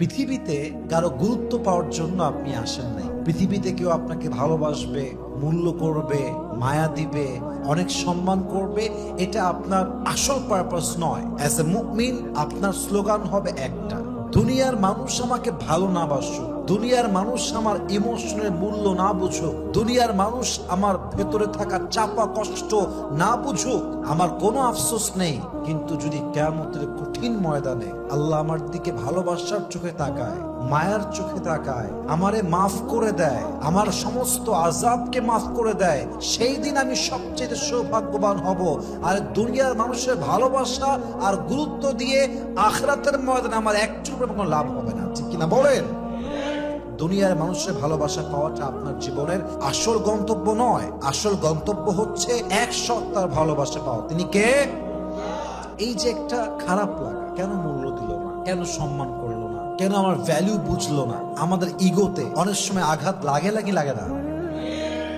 পৃথিবীতে কারো গুরুত্ব পাওয়ার জন্য আপনি আসেন নাই। পৃথিবীতে কেউ আপনাকে ভালোবাসবে, মূল্য করবে, মায়া দিবে, অনেক সম্মান করবে, এটা আপনার আসল পারপাস নয়। অ্যাজ এ মুমিন আপনার স্লোগান হবে একটা, দুনিয়ার মানুষ আমাকে ভালো না বাসুক, দুনিয়ার মানুষ আমার ইমোশনের মূল্য না বুঝুক, দুনিয়ার মানুষ আমার ভেতরে থাকা চাপা কষ্ট না বুঝুক, আমার কোনো আফসোস নেই। কিন্তু যদি কিয়ামতের কঠিন ময়দানে আল্লাহ আমার দিকে ভালোবাসার চোখে তাকায়, মায়ার চোখে তাকায়, আমারে মাফ করে দেয়, আমার সমস্ত আযাবকে মাফ করে দেয়, সেই দিন আমি সবচেয়ে সৌভাগ্যবান হব। আর দুনিয়ার মানুষের ভালোবাসা আর গুরুত্ব দিয়ে আখিরাতের ময়দানে আমার একটু কোনো লাভ হবে না, ঠিক কিনা বলেন? দুনিয়ার মানুষের ভালোবাসা পাওয়াটা আপনার জীবনের আসল গন্তব্য নয়। আসল গন্তব্য হচ্ছে এক সত্তার ভালোবাসা পাওয়া। তিনি কে? এই যে একটা খারাপ লাগা, কেন মূল্য দিল না, কেন সম্মান করলো না, কেন আমার ভ্যালু বুঝলো না, আমাদের ইগোতে অনেক সময় আঘাত লাগে না?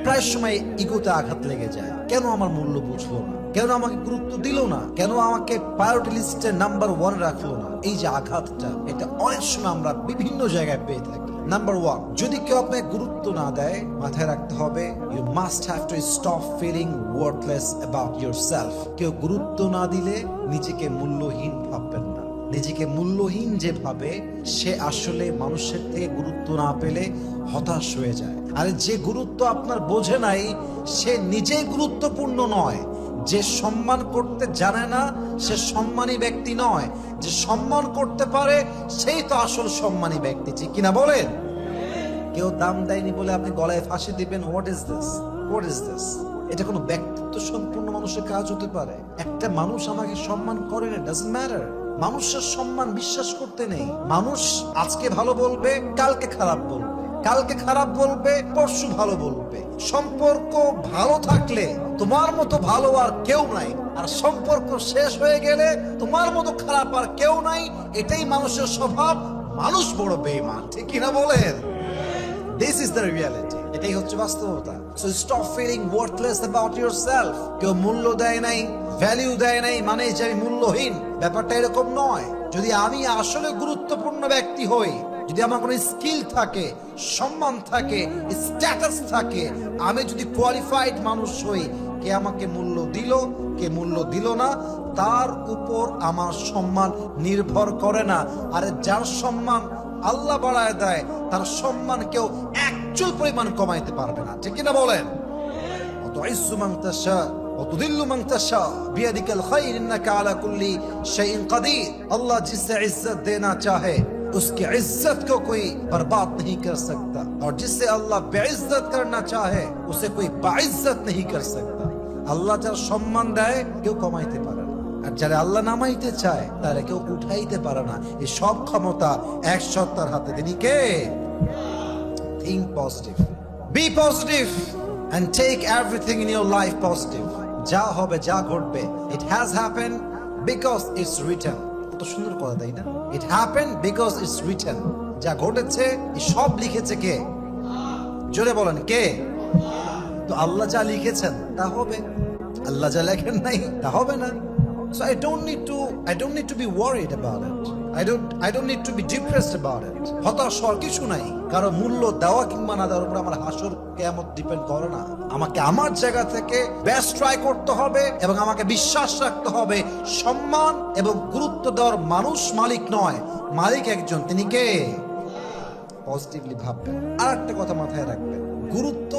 প্রায় সময় ইগোতে আঘাত লেগে যায়। কেন আমার মূল্য বুঝলো না, কেন আমাকে গুরুত্ব দিল না, কেন আমাকে প্রায়োরিটি লিস্টে নাম্বার 1 রাখলো না, এই যে আঘাতটা, এটা অনেক সময় আমরা বিভিন্ন জায়গায় পেয়ে থাকি। নাম্বার 1, যদি কেউ আপনাকে গুরুত্ব না দেয়, মাথায় রাখতে হবে you must have to stop feeling worthless about yourself. কেউ গুরুত্ব না দিলে নিজেকে মূল্যহীন ভাববেন না। নিজেকে মূল্যহীন যে ভাবে, সে আসলে মানুষের থেকে গুরুত্ব না পেলে হতাশ হয়ে যায়। আর যে গুরুত্ব আপনার বোঝে নাই, সে নিজেই গুরুত্বপূর্ণ নয়। যে সম্মান করতে জানে না, সে সম্মানী ব্যক্তি নয়। যে সম্মান করতে পারে, সেই তো আসল সম্মানী ব্যক্তি, ঠিক কিনা বলেন? কেউ দাম দেয়নি বলে আপনি গলায় ফাঁসি দিবেন, হোয়াট ইজ দিস? এটা কোনো ব্যক্তিত্ব সম্পূর্ণ মানুষের কাজ হতে পারে? একটা মানুষ আমাকে সম্মান করে না, ডাজন্ট ম্যাটার। মানুষের সম্মান বিশ্বাস করতে নেই। মানুষ আজকে ভালো বলবে, কালকে খারাপ বলবে, কালকে খারাপ বলবে, পরশু ভালো বলবে। সম্পর্ক ভালো থাকলে তোমার মতো ভালো আর কেউ নাই, আর সম্পর্ক শেষ হয়ে গেলে তোমার মতো খারাপ আর কেউ নাই। এটাই মানুষের স্বভাব। মানুষ বড় বেঈমান, ঠিক কিনা বলেন? This is the reality. এটাই হচ্ছে বাস্তবতা। So stop feeling worthless about yourself. কেউ মূল্য দেয় নাই, ভ্যালু দেয় নাই মানে যে আমি মূল্যহীন, ব্যাপারটা এরকম নয়। যদি আমি আসলে গুরুত্বপূর্ণ ব্যক্তি হই, যদি আমার কোনো স্কিল থাকে, সম্মান থাকে, স্ট্যাটাস থাকে, আমি যদি কোয়ালিফাইড মানুষ হই, কে আমাকে মূল্য দিল, কে মূল্য দিল না, তার উপর আমার সম্মান নির্ভর করে না। আর যার সম্মান আল্লাহ বাড়ায় দেয়, তার সম্মান কেউ এক চুল পরিমাণ কমাইতে পারবে না, ঠিক কিনা বলেন? তুইজ্জু মান তাশা ওয়া তুযিল্লু মান তাশা বিয়াদিকাল খায়র ইন্নাকা আলা কুল্লি শাইইন কাদির। আল্লাহ जिससे इज्जत देना चाहे उसकी इज्जत को कोई बर्बाद नहीं कर सकता, और जिससे अल्लाह बेइज्जत करना चाहे उसे कोई बाइज्जत नहीं कर सकता। আল্লাহ যার সম্মান দেয়, কেউ কমাইতে পারে না, আর যারা আল্লাহ নামাইতে চায়, তারা কেউ উঠাইতে পারে না। এই সব ক্ষমতা এক সত্তার হাতে। তিনি কে? Think positive, be positive and take everything in your life positive. যা হবে, যা ঘটবে, it has happened because it's written. কত সুন্দর কথা, তাই না? It happened because it's written. যা ঘটেছে, এই সব লিখেছে কে? জোরে বলেন, কে? তো আল্লাহ যা লিখেছেন তা হবে, আল্লাহ যা লেখেন নাই তা হবে না। So I don't need to be worried about it. I don't need to be depressed about it. হতাশ হওয়ার কিছু নাই। কারো মূল্য দেওয়া কিংবা না দেওয়ার উপর আমার হাসর কিয়ামত ডিপেন্ড করে না। আমাকে আমার জায়গা থেকে বেস্ট ট্রাই করতে হবে এবং আমাকে বিশ্বাস রাখতে হবে সম্মান এবং গুরুত্ব দেওয়ার মানুষ মালিক নয়, মালিক একজন। তিনি কে? পজিটিভলি ভাববেন। আর একটা কথা মাথায় রাখবেন, গুরুত্ব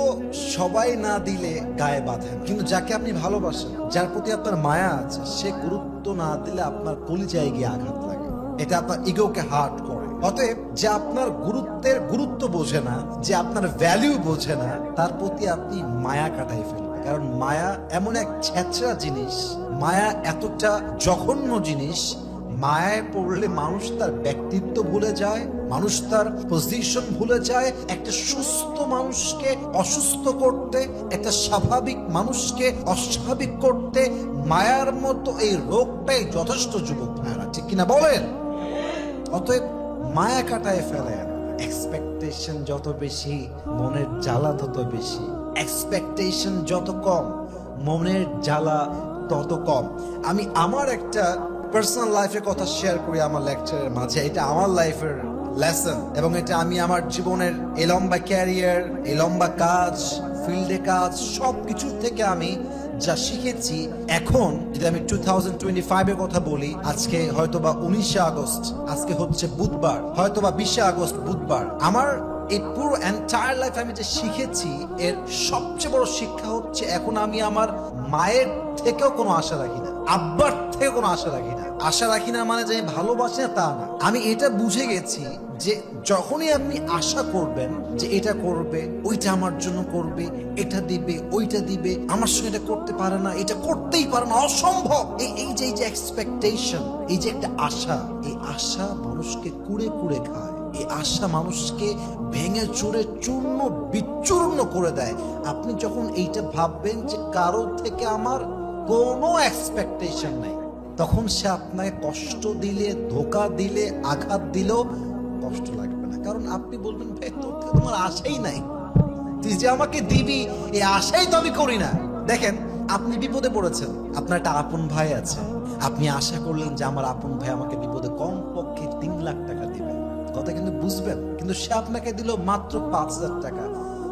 সবাই না দিলে গায়ে বাঁধেন, কিন্তু যাকে আপনি ভালোবাসেন, যার প্রতি আপনার মায়া আছে, সে গুরুত্ব না দিলে আপনার কলিজায় গিয়ে আঘাত লাগে। এটা আপনার ইগোকে হার্ট করে। অতএব যে আপনার গুরুত্ব বোঝে না, যে আপনার ভ্যালু বোঝে না, তার প্রতি আপনি মায়া কাটাই ফেলবেন। কারণ মায়া এমন এক ছেঁচড়া জিনিস, মায়া এতটা জঘন্য জিনিস, মায়ায় পড়লে মানুষ তার ব্যক্তিত্ব ভুলে যায়, মানুষ তার পজিশন ভুলে যায়। একটা সুস্থ মানুষকে অসুস্থ করতে, একটা স্বাভাবিক মানুষকে অস্বাভাবিক করতে মায়ার মতো এই রোগটাই যথেষ্ট, যুবক ভাইরা, ঠিক কিনা বলেন? অতএব মায়া কাটায় ফেলেন। এক্সপেকটেশন যত বেশি, মনের জ্বালা তত বেশি। এক্সপেকটেশন যত কম, মনের জ্বালা তত কম। আমি আমার একটা পার্সোনাল লাইফের কথা শেয়ার করি আমার লেকচারের মাঝে। এটা আমার লাইফের লেসন, এবং এটা আমি আমার জীবনের এই লম্বা ক্যারিয়ার, এই লম্বা কাজ, ফিল্ডে কাজ, সবকিছু থেকে আমি যা শিখেছি। এখন যদি আমি 2025 এর কথা বলি, আজকে হয়তোবা 19শে আগস্ট, আজকে হচ্ছে বুধবার, হয়তোবা 20শে আগস্ট বুধবার, আমার এই পুরো এন্টায়ার লাইফ আমি যে শিখেছি এর সবচেয়ে বড় শিক্ষা হচ্ছে এখন আমি আমার মায়ের থেকেও কোনো আশা রাখি না, আব্বার থেকে কোনো আশা রাখি না। আশা রাখি না মানে যে ভালোবাসি না তা না, আমি এটা বুঝে গেছি যে যখনই আপনি আশা করবেন যে এটা করবে, ওইটা আমার জন্য করবে, এটা দিবে, ওইটা দিবে, আমার সঙ্গে এটা করতে পারে না, এটা করতেই পারে না, অসম্ভব, এই যে এক্সপেকটেশন, এই যে একটা আশা, এই আশা মানুষকে কুড়ে কুড়ে খায়। এই আশা মানুষকে ভেঙে চুরে চূর্ণ বিচূর্ণ করে দেয়। আপনি যখন এইটা ভাববেন যে কারো থেকে আমার কোনো এক্সপেকটেশন নাই, তখন সে আপনাকে কষ্ট দিলে, ধোকা দিলে, আঘাত দিলেও কষ্ট লাগবে না, কারণ আপনি বলবেন ভাই তোর থেকে তোমার আশাই নাই, তুই যে আমাকে দিবি এই আশাই তো আমি করি না। দেখেন, আপনি বিপদে পড়েছেন, আপনার একটা আপন ভাই আছে, আপনি আশা করলেন যে আমার আপন ভাই আমাকে বিপদে কমপক্ষে 3 লাখ টাকা দিবে, কথা কিন্তু বুঝবেন, কিন্তু সে আপনাকে দিল মাত্র 5,000 টাকা,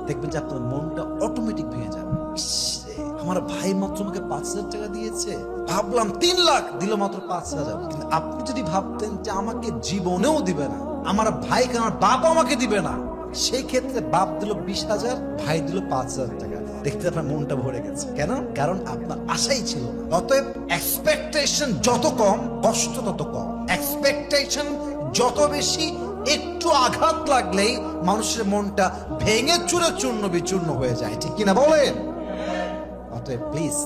দেখবেন যে আপনার মনটা অটোমেটিক ভেঙে যাবে। আমার ভাই মাত্র আমাকে 5,000 টাকা দিয়েছে, ভাবলাম 3 লাখ, দিল মাত্র 5,000। কিন্তু আপনি যদি ভাবতেন যে আমাকে জীবনেও দিবে না, আমার ভাই আমার বাবা আমাকে দিবে না, সেই ক্ষেত্রে বাপ দিল 20,000, ভাই দিল 5,000 টাকা, দেখতে আপনার মনটা ভরে গেছে। কেন? কারণ আপনার আশাই ছিল না। অতএব এক্সপেকটেশন যত কম, কষ্ট তত কম। এক্সপেকটেশন যত বেশি, একটু আঘাত লাগলেই মানুষের মনটা ভেঙে চুরে চূর্ণ বিচূর্ণ হয়ে যায়, ঠিক কিনা বলেন? অতএব প্লিজ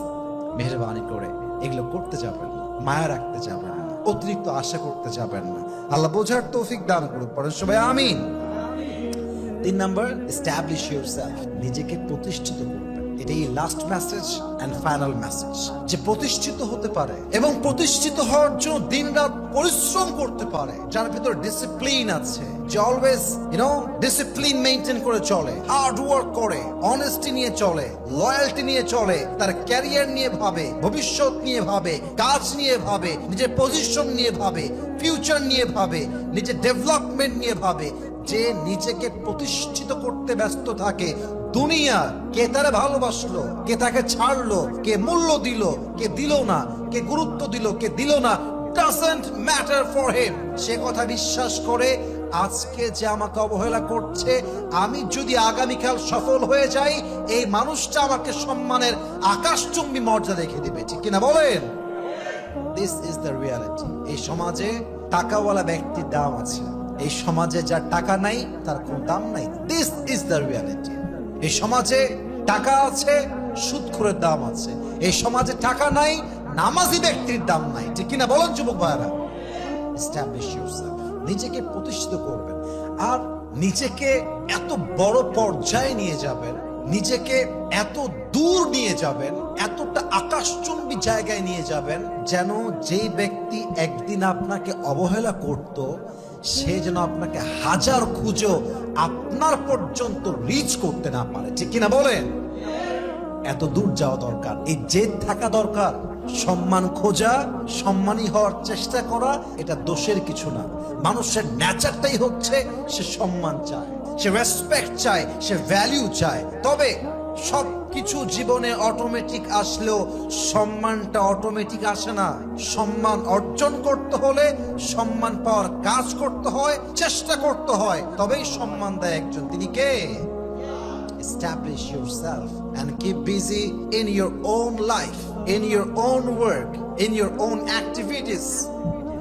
মেহেরবানি করে এগুলো করতে যাবেন না, মায়া রাখতে যাবেন না, অতিরিক্ত আশা করতে যাবেন না। আল্লাহ বোঝার তৌফিক দান করুক, পড়েন সবাই আমিন। 3 নাম্বার, এস্টাবলিশ ইউরসেলফ, নিজেকে প্রতিষ্ঠিত করবেন। এটাই last message and final message, যে প্রতিষ্ঠিত হতে পারে এবং প্রতিষ্ঠিত হওয়ার জন্য দিনরাত পরিশ্রম করতে পারে, যার ভিতর ডিসিপ্লিন আছে, যে অলওয়েজ ডিসিপ্লিন মেইনটেইন করে চলে, হার্ড ওয়ার্ক করে, অনেস্টি নিয়ে চলে, লয়্যালটি নিয়ে চলে, তার ক্যারিয়ার নিয়ে ভাবে, ভবিষ্যৎ নিয়ে ভাবে, কাজ নিয়ে ভাবে, নিজের পজিশন নিয়ে ভাবে, ফিউচার নিয়ে ভাবে, নিজের ডেভেলপমেন্ট নিয়ে ভাবে, যে নিজেকে প্রতিষ্ঠিত করতে ব্যস্ত থাকে। দুনিয়া কে তারা ভালোবাসলো, কে তাকে ছাড়লো, কে মূল্য দিল, কে দিল না, কে গুরুত্ব দিল, কে দিল না, doesn't matter for him। সে কথা বিশ্বাস করে আজকে যে আমাকে অবহেলা করছে, আমি যদি আগামীকাল সফল হয়ে যাই, এই মানুষটা আমাকে সম্মানের আকাশচুম্বী মর্যাদা রেখে দিবে, ঠিক কিনা বলেন? This is the reality. এই সমাজে টাকাওয়ালা ব্যক্তির দাম আছে, এই সমাজে যার টাকা নাই তার কোনো দাম নাই। This is the reality. এই সমাজে টাকা আছে, সুদখোরের দাম আছে। এই সমাজে টাকা নাই, নামাজি ব্যক্তির দাম নাই, ঠিক কিনা বলেন যুবক ভাইরা? এস্টাবলিশ ইউরসেলফ, নিজেকে প্রতিষ্ঠিত করবেন, আর নিজেকে এত বড় পর্যায়ে নিয়ে যাবেন, নিজেকে এত দূর নিয়ে যাবেন, এতটা আকাশচুম্বী জায়গায় নিয়ে যাবেন, যেন যেই ব্যক্তি একদিন আপনাকে অবহেলা করত, সে যেন আপনাকে হাজার খুঁজো আপনার পর্যন্ত রিচ করতে না পারে, ঠিক কিনা বলেন? এত দূর যাওয়া দরকার, এই জেদ থাকা দরকার। সম্মান খোঁজা, সম্মানী হওয়ার চেষ্টা করা, এটা দোষের কিছু না। মানুষের নেচারটাই হচ্ছে সে সম্মান চায়, সে রেসপেক্ট চায়, সে ভ্যালু চায়। তবে সবকিছু জীবনে অটোমেটিক আসলেও সম্মানটা অটোমেটিক আসে না। সম্মান অর্জন করতে হলে সম্মান পাওয়ার কাজ করতে হয়, চেষ্টা করতে হয়, তবেই সম্মান দেয় একজন। তিনি কে? Establish yourself and keep busy in your own life, in your own work, in your own activities,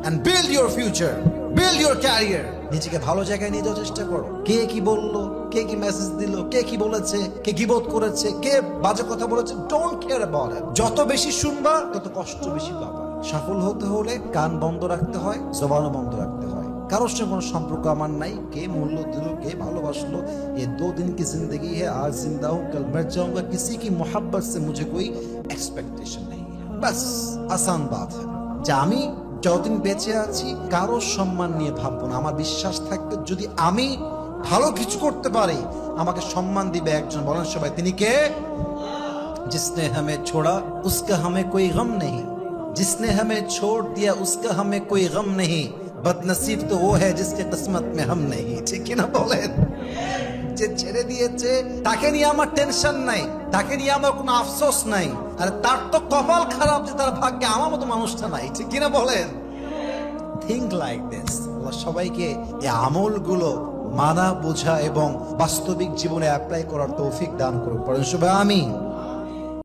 and build your future, build your career. নিজেকে ভালো জায়গায় নিয়ে যাওয়ার চেষ্টা করো। কে কি বললো, কে কি মেসেজ দিল, কে কি বলেছে, কে গীবত করেছে, কে বাজে কথা বলেছে, ডোন্ট কেয়ার অ্যাবাউট ইট। যত বেশি শুনবা তত কষ্ট বেশি পাবা। সফল হতে হলে কান বন্ধ রাখতে হয়, জবানও বন্ধ রাখতে হয়। কারোর সঙ্গে কোনো সম্পর্ক আমার নাই, কে মূল্য দিল, কে ভালোবাসলো, ये 2 दिन की जिंदगी है, आज जिंदा हूं कल मर जाऊंगा, किसी की मोहब्बत से मुझे कोई एक्सपेक्टेशन नहीं है। बस आसान बात है যে আমি যতদিন বেঁচে আছি কারো সম্মান নিয়ে ভাববো না। আমার বিশ্বাস থাকবে যদি আমি ভালো কিছু করতে পারি, আমাকে সম্মান দিবে একজন। বলেন সবাই, তিনি কে? जिसने हमें छोड़ा उसका हमें कोई गम नहीं, जिसने हमें छोड़ दिया उसका हमें कोई गम नहीं, বদনসিব তো ও হ্যায় জিসকে কিসমত মে হাম নেই, ঠিক কি না বলেন? যে ছেড়ে দিয়েছে তাকে নিয়ে আমার টেনশন নাই, তাকে নিয়ে আমার কোনো আফসোস নাই, আর তার তো কপাল খারাপ যে তার ভাগ্যে আমার মতো মানুষটা নাই, ঠিক কি না বলেন? Think like this. আল্লাহ সবাইকে এই আমলগুলো মানা, বোঝা এবং বাস্তবিক জীবনে অ্যাপ্লাই করার তৌফিক দান করুক। পড়েন শুভ আমিন।